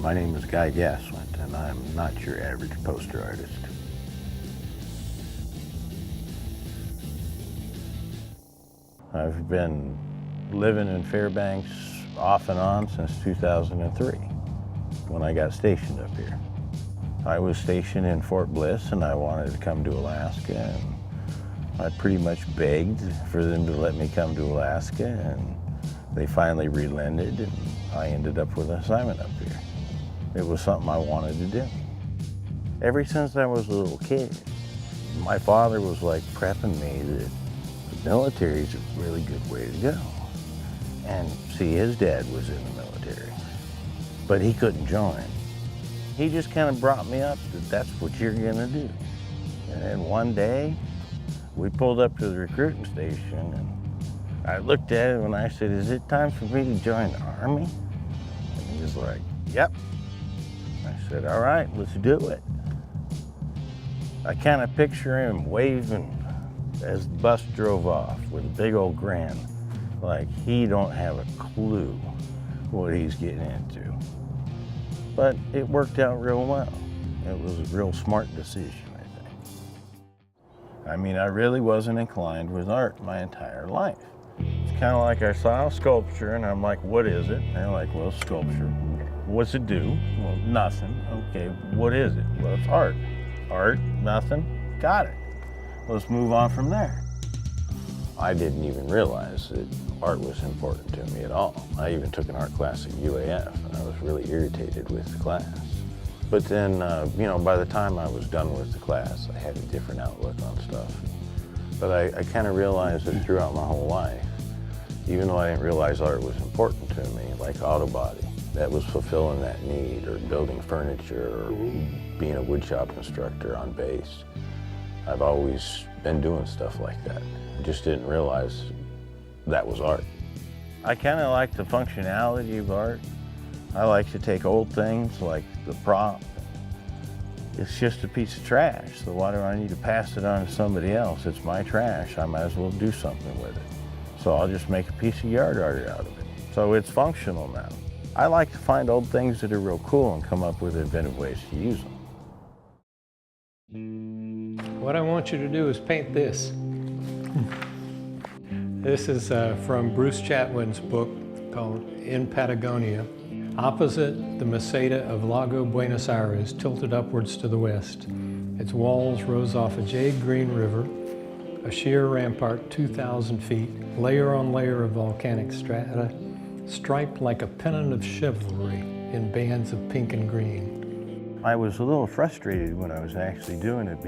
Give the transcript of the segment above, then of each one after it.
My name is Guy Gaswint, and I'm not your average poster artist. I've been living in Fairbanks off and on since 2003, when I got stationed up here. I was stationed in Fort Bliss, and I wanted to come to Alaska, and I pretty much begged for them to let me come to Alaska, and they finally relented, and I ended up with an assignment up here. It was something I wanted to do. Ever since I was a little kid, my father was like prepping me that the military is a really good way to go. And see, his dad was in the military, but he couldn't join. He just kind of brought me up that that's what you're gonna do. And then one day, we pulled up to the recruiting station, and I looked at him and I said, "Is it time for me to join the Army?" And he was like, "Yep." I said, "All right, let's do it." I kind of picture him waving as the bus drove off with a big old grin, like he don't have a clue what he's getting into. But it worked out real well. It was a real smart decision, I think. I mean, I really wasn't inclined with art my entire life. It's kind of like I saw a sculpture and I'm like, "What is it?" And they're like, "Well, sculpture. What's it do?" "Well, nothing." "Okay, what is it?" "Well, it's art." "Art, nothing." "Got it. Let's move on from there." I didn't even realize that art was important to me at all. I even took an art class at UAF, and I was really irritated with the class. But then, by the time I was done with the class, I had a different outlook on stuff. But I kind of realized that throughout my whole life, even though I didn't realize art was important to me, like auto body, that was fulfilling that need, or building furniture, or being a woodshop instructor on base. I've always been doing stuff like that. I just didn't realize that was art. I kind of like the functionality of art. I like to take old things like the prop. It's just a piece of trash, so why do I need to pass it on to somebody else? It's my trash, I might as well do something with it. So I'll just make a piece of yard art out of it. So it's functional now. I like to find old things that are real cool and come up with inventive ways to use them. What I want you to do is paint this. This is from Bruce Chatwin's book called In Patagonia. Opposite the Meseta of Lago Buenos Aires, tilted upwards to the west. Its walls rose off a jade green river, a sheer rampart 2,000 feet, layer on layer of volcanic strata, striped like a pennant of chivalry in bands of pink and green. I was a little frustrated when I was actually doing it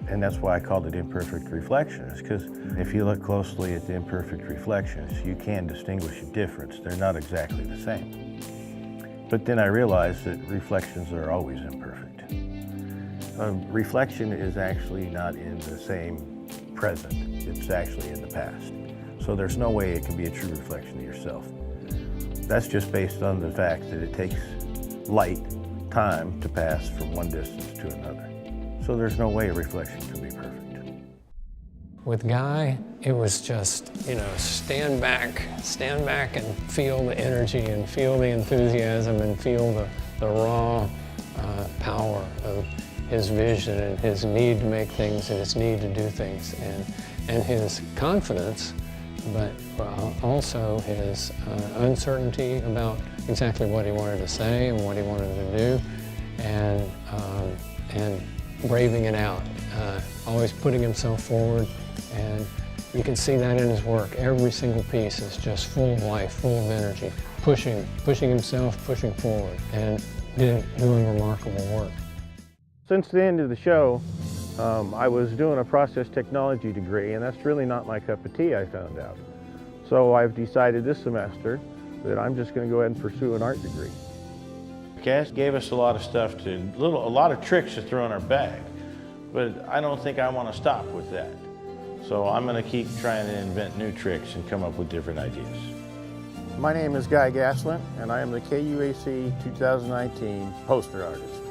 and that's why I called it imperfect reflections, because if you look closely at the imperfect reflections, you can distinguish a difference. They're not exactly the same. But then I realized that reflections are always imperfect. A reflection is actually not in the same present. It's actually in the past. So there's no way it can be a true reflection of yourself. That's just based on the fact that it takes light, time to pass from one distance to another. So there's no way a reflection can be perfect. With Guy, it was just, stand back and feel the energy and feel the enthusiasm and feel the raw power of his vision and his need to make things and his need to do things and his confidence, but also his uncertainty about exactly what he wanted to say and what he wanted to do, and braving it out, always putting himself forward, and you can see that in his work. Every single piece is just full of life, full of energy, pushing himself, pushing forward, and doing remarkable work. Since the end of the show, I was doing a process technology degree, and that's really not my cup of tea, I found out. So I've decided this semester that I'm just going to go ahead and pursue an art degree. Cass gave us a lot of stuff a lot of tricks to throw in our bag, but I don't think I want to stop with that. So I'm going to keep trying to invent new tricks and come up with different ideas. My name is Guy Gaswint, and I am the KUAC 2019 poster artist.